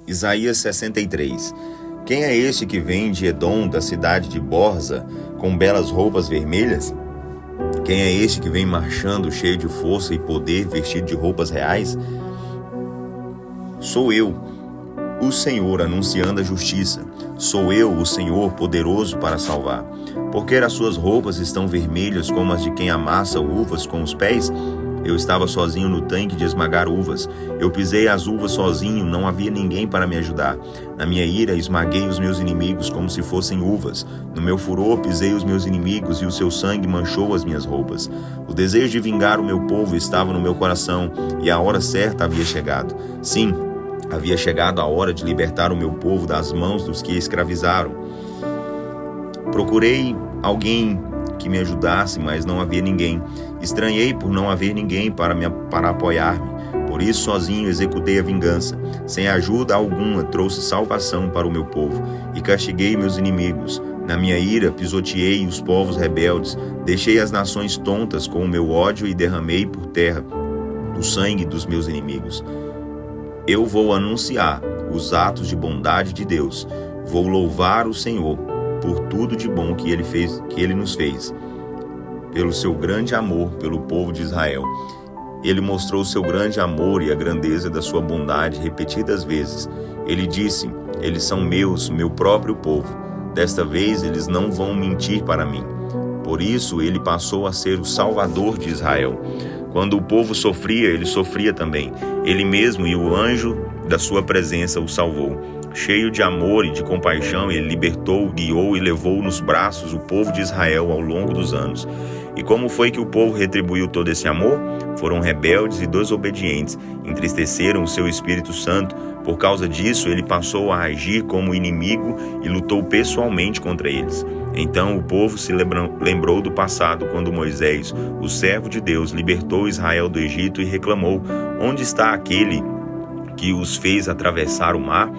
Isaías 63. Quem é este que vem de Edom, da cidade de Borza, com belas roupas vermelhas? Quem é este que vem marchando cheio de força e poder, vestido de roupas reais? Sou eu, o Senhor, anunciando a justiça. Sou eu, o Senhor, poderoso para salvar. Porque as suas roupas estão vermelhas como as de quem amassa uvas com os pés? Eu estava sozinho no tanque de esmagar uvas. Eu pisei as uvas sozinho, não havia ninguém para me ajudar. Na minha ira, esmaguei os meus inimigos como se fossem uvas. No meu furor, pisei os meus inimigos e o seu sangue manchou as minhas roupas. O desejo de vingar o meu povo estava no meu coração e a hora certa havia chegado. Sim, havia chegado a hora de libertar o meu povo das mãos dos que escravizaram. Procurei alguém que me ajudasse, mas não havia ninguém. Estranhei por não haver ninguém para apoiar-me. Por isso, sozinho executei a vingança. Sem ajuda alguma, trouxe salvação para o meu povo e castiguei meus inimigos. Na minha ira, pisoteei os povos rebeldes, deixei as nações tontas com o meu ódio e derramei por terra o sangue dos meus inimigos. Eu vou anunciar os atos de bondade de Deus. Vou louvar o Senhor por tudo de bom que Ele nos fez, pelo seu grande amor pelo povo de Israel. Ele mostrou seu grande amor e a grandeza da sua bondade repetidas vezes. Ele disse: eles são meus, meu próprio povo. Desta vez eles não vão mentir para mim. Por isso ele passou a ser o Salvador de Israel. Quando o povo sofria, ele sofria também. Ele mesmo e o anjo da sua presença o salvou. Cheio de amor e de compaixão, ele libertou, guiou e levou nos braços o povo de Israel ao longo dos anos. E como foi que o povo retribuiu todo esse amor? Foram rebeldes e desobedientes, entristeceram o seu Espírito Santo. Por causa disso, ele passou a agir como inimigo e lutou pessoalmente contra eles. Então o povo se lembrou do passado, quando Moisés, o servo de Deus, libertou Israel do Egito e reclamou: onde está aquele que os fez atravessar o mar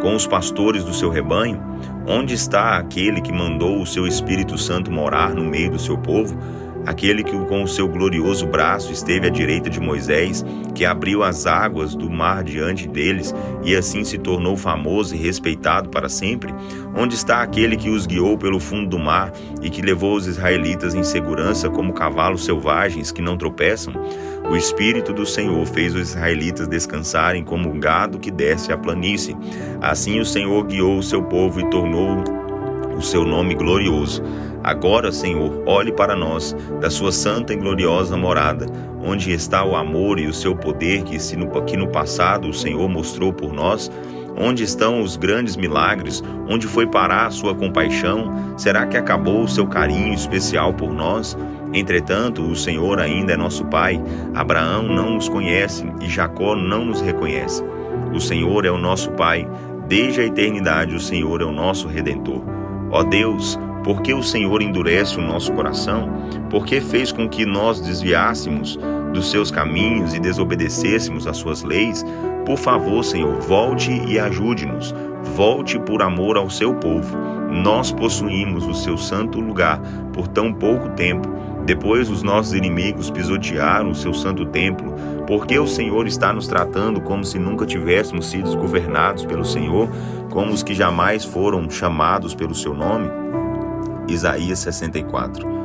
com os pastores do seu rebanho? Onde está aquele que mandou o seu Espírito Santo morar no meio do seu povo? Aquele que com o seu glorioso braço esteve à direita de Moisés, que abriu as águas do mar diante deles e assim se tornou famoso e respeitado para sempre? Onde está aquele que os guiou pelo fundo do mar e que levou os israelitas em segurança como cavalos selvagens que não tropeçam? O Espírito do Senhor fez os israelitas descansarem como um gado que desce a planície. Assim o Senhor guiou o seu povo e tornou o seu nome glorioso. Agora, Senhor, olhe para nós, da sua santa e gloriosa morada, onde está o amor e o seu poder que no passado o Senhor mostrou por nós. Onde estão os grandes milagres? Onde foi parar a sua compaixão? Será que acabou o seu carinho especial por nós? Entretanto, o Senhor ainda é nosso Pai. Abraão não nos conhece e Jacó não nos reconhece. O Senhor é o nosso Pai. Desde a eternidade o Senhor é o nosso Redentor. Ó Deus, por que o Senhor endurece o nosso coração? Por que fez com que nós desviássemos dos seus caminhos e desobedecêssemos às suas leis? Por favor, Senhor, volte e ajude-nos. Volte por amor ao seu povo. Nós possuímos o seu santo lugar por tão pouco tempo. Depois os nossos inimigos pisotearam o seu santo templo. Por que o Senhor está nos tratando como se nunca tivéssemos sido governados pelo Senhor, como os que jamais foram chamados pelo seu nome? Isaías 64.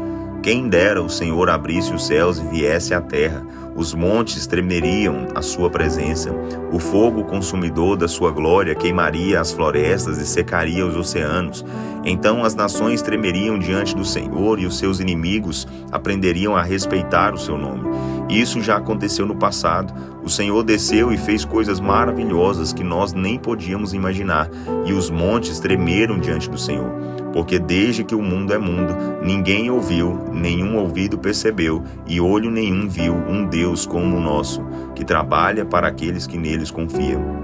Quem dera o Senhor abrisse os céus e viesse à terra, os montes tremeriam à sua presença, o fogo consumidor da sua glória queimaria as florestas e secaria os oceanos. Então as nações tremeriam diante do Senhor e os seus inimigos aprenderiam a respeitar o seu nome. Isso já aconteceu no passado. O Senhor desceu e fez coisas maravilhosas que nós nem podíamos imaginar, e os montes tremeram diante do Senhor. Porque desde que o mundo é mundo, ninguém ouviu, nenhum ouvido percebeu, e olho nenhum viu um Deus como o nosso, que trabalha para aqueles que neles confiam.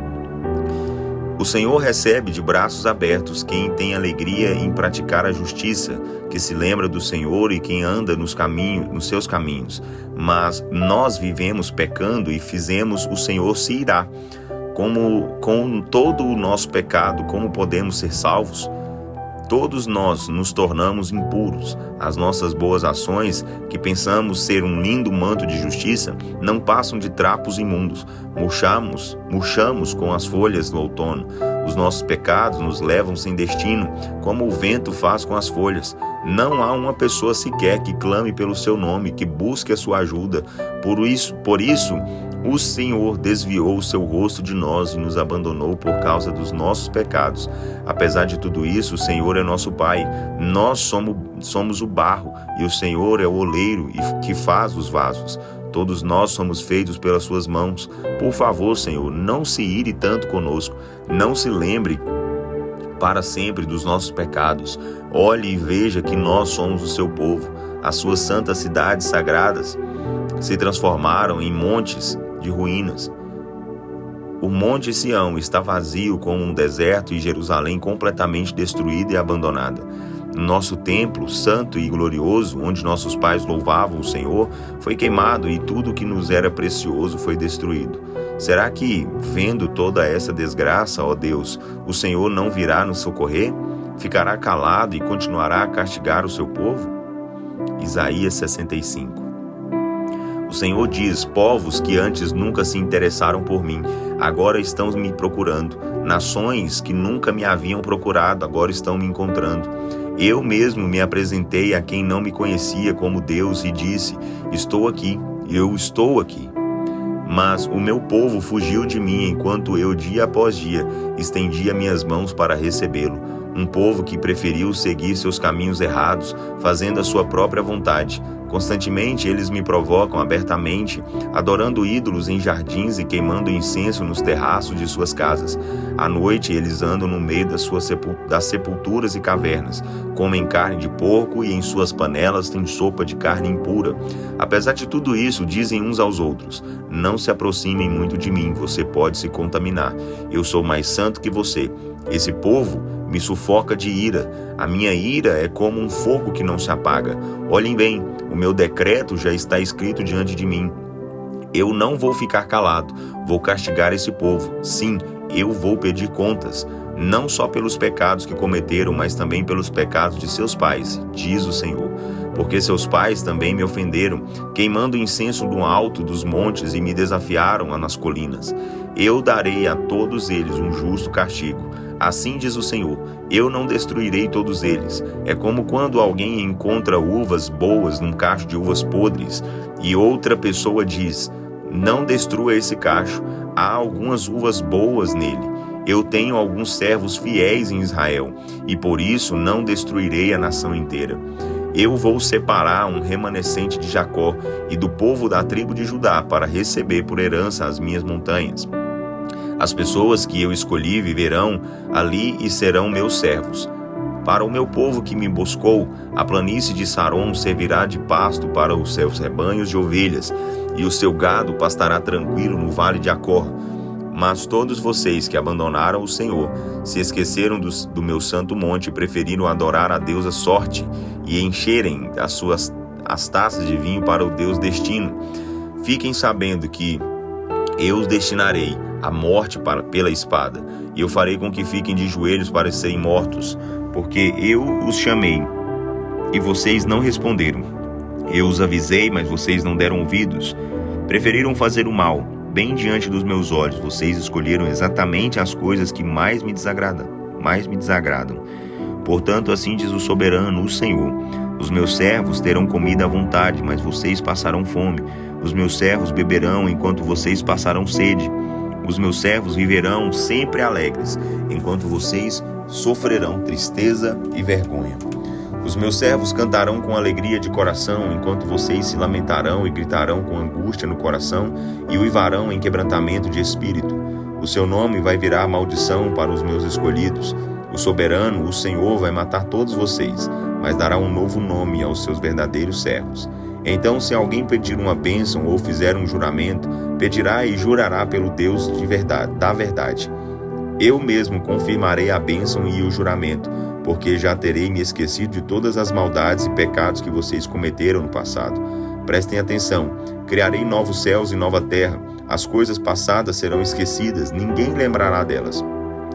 O Senhor recebe de braços abertos quem tem alegria em praticar a justiça, que se lembra do Senhor e quem anda nos seus caminhos. Mas nós vivemos pecando e fizemos o Senhor se irar. Com todo o nosso pecado, como podemos ser salvos? todos nós nos tornamos impuros. As nossas boas ações, que pensamos ser um lindo manto de justiça, não passam de trapos imundos. Murchamos com as folhas do outono. Os nossos pecados nos levam sem destino, como o vento faz com as folhas. Não há uma pessoa sequer que clame pelo seu nome, que busque a sua ajuda. Por isso, o Senhor desviou o seu rosto de nós e nos abandonou por causa dos nossos pecados. Apesar de tudo isso, o Senhor é nosso Pai. Nós somos o barro e o Senhor é o oleiro que faz os vasos. Todos nós somos feitos pelas suas mãos. Por favor, Senhor, não se ire tanto conosco. Não se lembre para sempre dos nossos pecados. Olhe e veja que nós somos o seu povo. As suas santas cidades sagradas se transformaram em montes de ruínas. O monte Sião está vazio como um deserto e Jerusalém completamente destruída e abandonada. Nosso templo, santo e glorioso, onde nossos pais louvavam o Senhor, foi queimado e tudo que nos era precioso foi destruído. Será que, vendo toda essa desgraça, ó Deus, o Senhor não virá nos socorrer? Ficará calado e continuará a castigar o seu povo? Isaías 65. O Senhor diz: povos que antes nunca se interessaram por mim, agora estão me procurando. Nações que nunca me haviam procurado, agora estão me encontrando. Eu mesmo me apresentei a quem não me conhecia como Deus e disse: estou aqui, eu estou aqui. Mas o meu povo fugiu de mim enquanto eu, dia após dia, estendia minhas mãos para recebê-lo. Um povo que preferiu seguir seus caminhos errados, fazendo a sua própria vontade. Constantemente eles me provocam abertamente, adorando ídolos em jardins e queimando incenso nos terraços de suas casas. À noite eles andam no meio das sepulturas e cavernas, comem carne de porco e em suas panelas têm sopa de carne impura. Apesar de tudo isso, dizem uns aos outros: não se aproximem muito de mim, você pode se contaminar. Eu sou mais santo que você. Esse povo me sufoca de ira. A minha ira é como um fogo que não se apaga. Olhem bem, o meu decreto já está escrito diante de mim. Eu não vou ficar calado, vou castigar esse povo. Sim, eu vou pedir contas, não só pelos pecados que cometeram, mas também pelos pecados de seus pais, diz o Senhor. Porque seus pais também me ofenderam, queimando incenso do alto dos montes e me desafiaram nas colinas. Eu darei a todos eles um justo castigo. Assim diz o Senhor: eu não destruirei todos eles. É como quando alguém encontra uvas boas num cacho de uvas podres e outra pessoa diz: não destrua esse cacho, há algumas uvas boas nele. Eu tenho alguns servos fiéis em Israel e por isso não destruirei a nação inteira. Eu vou separar um remanescente de Jacó e do povo da tribo de Judá para receber por herança as minhas montanhas. As pessoas que eu escolhi viverão ali e serão meus servos. Para o meu povo que me buscou, a planície de Saron servirá de pasto para os seus rebanhos de ovelhas, e o seu gado pastará tranquilo no vale de Acor. Mas todos vocês que abandonaram o Senhor, se esqueceram do meu santo monte e preferiram adorar a deusa Sorte e encherem as taças de vinho para o Deus Destino, fiquem sabendo que eu os destinarei à morte pela espada, e eu farei com que fiquem de joelhos para serem mortos, porque eu os chamei, e vocês não responderam. Eu os avisei, mas vocês não deram ouvidos. Preferiram fazer o mal, bem diante dos meus olhos. Vocês escolheram exatamente as coisas que mais me desagradam. Portanto, assim diz o soberano, o Senhor: os meus servos terão comida à vontade, mas vocês passarão fome. Os meus servos beberão enquanto vocês passarão sede. Os meus servos viverão sempre alegres, enquanto vocês sofrerão tristeza e vergonha. Os meus servos cantarão com alegria de coração, enquanto vocês se lamentarão e gritarão com angústia no coração e uivarão em quebrantamento de espírito. O seu nome vai virar maldição para os meus escolhidos. O soberano, o Senhor, vai matar todos vocês, mas dará um novo nome aos seus verdadeiros servos. Então, se alguém pedir uma bênção ou fizer um juramento, pedirá e jurará pelo Deus da verdade. Eu mesmo confirmarei a bênção e o juramento, porque já terei me esquecido de todas as maldades e pecados que vocês cometeram no passado. Prestem atenção, criarei novos céus e nova terra. As coisas passadas serão esquecidas, ninguém lembrará delas.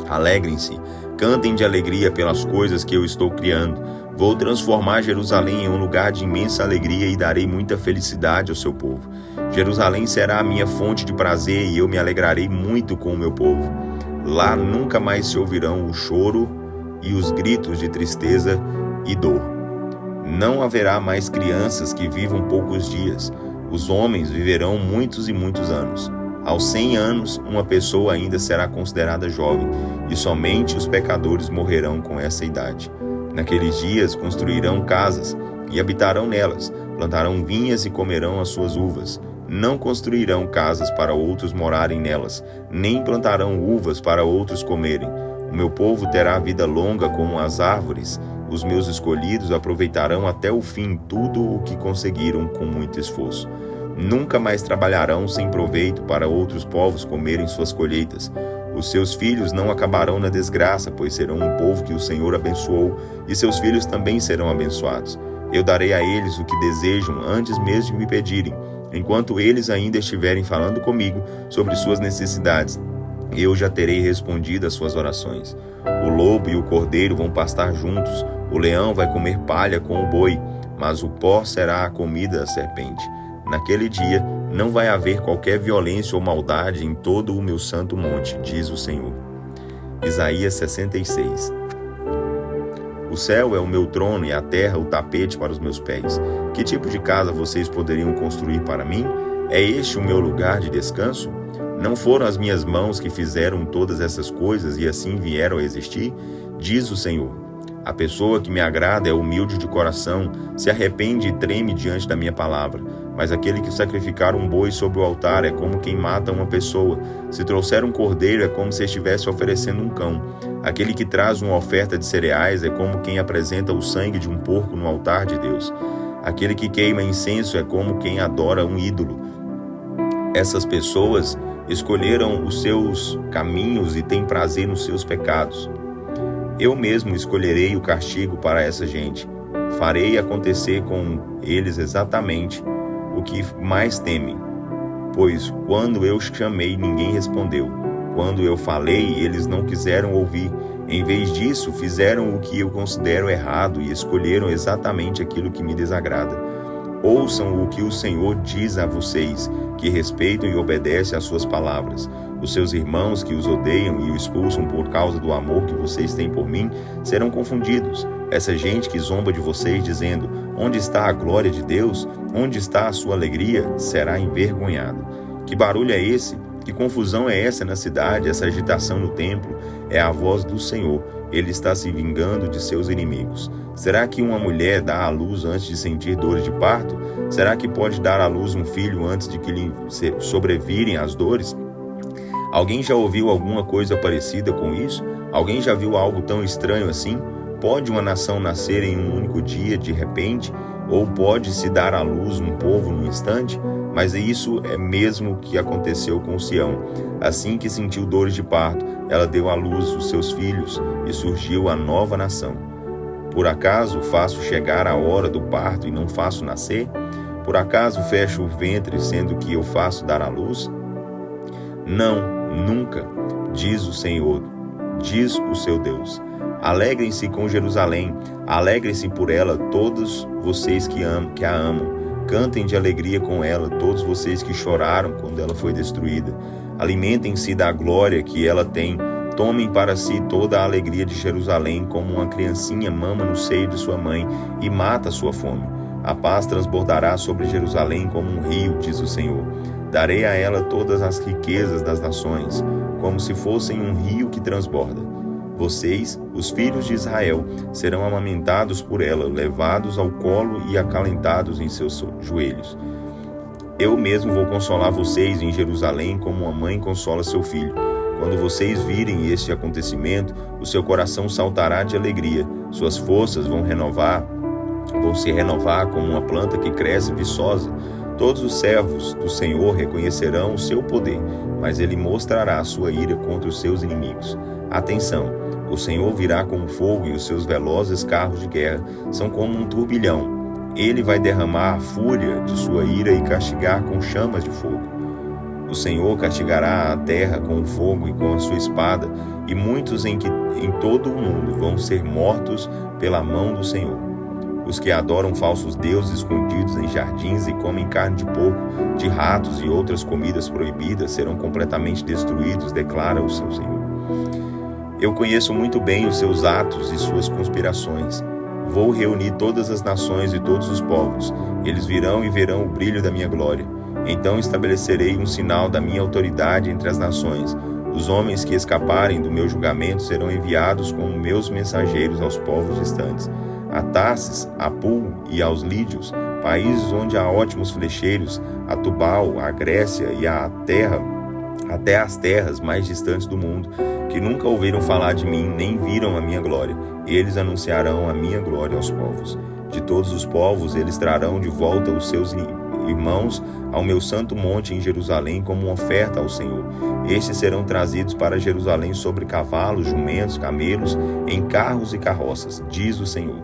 Alegrem-se, cantem de alegria pelas coisas que eu estou criando. Vou transformar Jerusalém em um lugar de imensa alegria e darei muita felicidade ao seu povo. Jerusalém será a minha fonte de prazer e eu me alegrarei muito com o meu povo. Lá nunca mais se ouvirão o choro e os gritos de tristeza e dor. Não haverá mais crianças que vivam poucos dias. Os homens viverão muitos e muitos anos. Aos 100 anos, uma pessoa ainda será considerada jovem, e somente os pecadores morrerão com essa idade. Naqueles dias construirão casas e habitarão nelas, plantarão vinhas e comerão as suas uvas. Não construirão casas para outros morarem nelas, nem plantarão uvas para outros comerem. O meu povo terá vida longa como as árvores. Os meus escolhidos aproveitarão até o fim tudo o que conseguiram com muito esforço. Nunca mais trabalharão sem proveito para outros povos comerem suas colheitas. Os seus filhos não acabarão na desgraça, pois serão um povo que o Senhor abençoou, e seus filhos também serão abençoados. Eu darei a eles o que desejam antes mesmo de me pedirem. Enquanto eles ainda estiverem falando comigo sobre suas necessidades, eu já terei respondido às suas orações. O lobo e o cordeiro vão pastar juntos, o leão vai comer palha com o boi, mas o pó será a comida da serpente. Naquele dia não vai haver qualquer violência ou maldade em todo o meu santo monte, diz o Senhor. Isaías 66. O céu é o meu trono e a terra o tapete para os meus pés. Que tipo de casa vocês poderiam construir para mim? É este o meu lugar de descanso? Não foram as minhas mãos que fizeram todas essas coisas e assim vieram a existir? Diz o Senhor. A pessoa que me agrada é humilde de coração, se arrepende e treme diante da minha palavra. Mas aquele que sacrificar um boi sobre o altar é como quem mata uma pessoa. Se trouxer um cordeiro é como se estivesse oferecendo um cão. Aquele que traz uma oferta de cereais é como quem apresenta o sangue de um porco no altar de Deus. Aquele que queima incenso é como quem adora um ídolo. Essas pessoas escolheram os seus caminhos e têm prazer nos seus pecados. Eu mesmo escolherei o castigo para essa gente. Farei acontecer com eles exatamente o que mais temem. Pois quando eu chamei, ninguém respondeu. Quando eu falei, eles não quiseram ouvir. Em vez disso, fizeram o que eu considero errado e escolheram exatamente aquilo que me desagrada. Ouçam o que o Senhor diz a vocês, que respeitam e obedecem às suas palavras. Os seus irmãos que os odeiam e o expulsam por causa do amor que vocês têm por mim, serão confundidos. Essa gente que zomba de vocês, dizendo, onde está a glória de Deus? Onde está a sua alegria? Será envergonhada. Que barulho é esse? Que confusão é essa na cidade, essa agitação no templo? É a voz do Senhor. Ele está se vingando de seus inimigos. Será que uma mulher dá à luz antes de sentir dores de parto? Será que pode dar à luz um filho antes de que lhe sobrevirem as dores? Alguém já ouviu alguma coisa parecida com isso? Alguém já viu algo tão estranho assim? Pode uma nação nascer em um único dia, de repente? Ou pode-se dar à luz um povo num instante? Mas isso é mesmo que aconteceu com Sião. Assim que sentiu dores de parto, ela deu à luz os seus filhos e surgiu a nova nação. Por acaso faço chegar a hora do parto e não faço nascer? Por acaso fecho o ventre, sendo que eu faço dar à luz? Não, nunca, diz o Senhor, diz o seu Deus. Alegrem-se com Jerusalém, alegrem-se por ela todos vocês que a amam. Cantem de alegria com ela todos vocês que choraram quando ela foi destruída. Alimentem-se da glória que ela tem. Tomem para si toda a alegria de Jerusalém, como uma criancinha mama no seio de sua mãe e mata a sua fome. A paz transbordará sobre Jerusalém como um rio, diz o Senhor. Darei a ela todas as riquezas das nações, como se fossem um rio que transborda. Vocês, os filhos de Israel, serão amamentados por ela, levados ao colo e acalentados em seus joelhos. Eu mesmo vou consolar vocês em Jerusalém como uma mãe consola seu filho. Quando vocês virem este acontecimento, o seu coração saltará de alegria, suas forças vão se renovar como uma planta que cresce viçosa. Todos os servos do Senhor reconhecerão o seu poder, mas ele mostrará a sua ira contra os seus inimigos. Atenção! O Senhor virá como fogo e os seus velozes carros de guerra são como um turbilhão. Ele vai derramar a fúria de sua ira e castigar com chamas de fogo. O Senhor castigará a terra com o fogo e com a sua espada, e muitos em todo o mundo vão ser mortos pela mão do Senhor. Os que adoram falsos deuses escondidos em jardins e comem carne de porco, de ratos e outras comidas proibidas serão completamente destruídos, declara o seu Senhor. Eu conheço muito bem os seus atos e suas conspirações. Vou reunir todas as nações e todos os povos. Eles virão e verão o brilho da minha glória. Então estabelecerei um sinal da minha autoridade entre as nações. Os homens que escaparem do meu julgamento serão enviados como meus mensageiros aos povos distantes. A Tarsis, a Pul e aos Lídios, países onde há ótimos flecheiros, a Tubal, a Grécia e a terra, até as terras mais distantes do mundo, que nunca ouviram falar de mim, nem viram a minha glória. Eles anunciarão a minha glória aos povos. De todos os povos, eles trarão de volta os seus irmãos ao meu santo monte em Jerusalém como uma oferta ao Senhor. Estes serão trazidos para Jerusalém sobre cavalos, jumentos, camelos, em carros e carroças, diz o Senhor.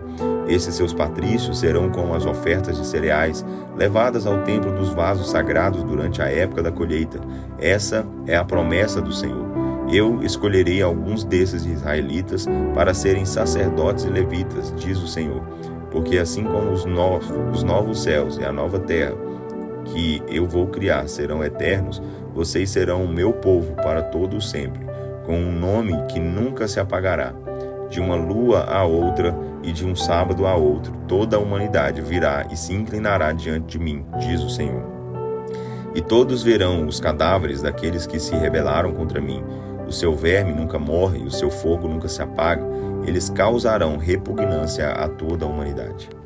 Esses seus patrícios serão como as ofertas de cereais, levadas ao templo dos vasos sagrados durante a época da colheita. Essa é a promessa do Senhor. Eu escolherei alguns desses israelitas para serem sacerdotes e levitas, diz o Senhor. Porque assim como os novos céus e a nova terra que eu vou criar serão eternos, vocês serão o meu povo para todo o sempre, com um nome que nunca se apagará. De uma lua a outra e de um sábado a outro, toda a humanidade virá e se inclinará diante de mim, diz o Senhor. E todos verão os cadáveres daqueles que se rebelaram contra mim. O seu verme nunca morre, o seu fogo nunca se apaga. Eles causarão repugnância a toda a humanidade.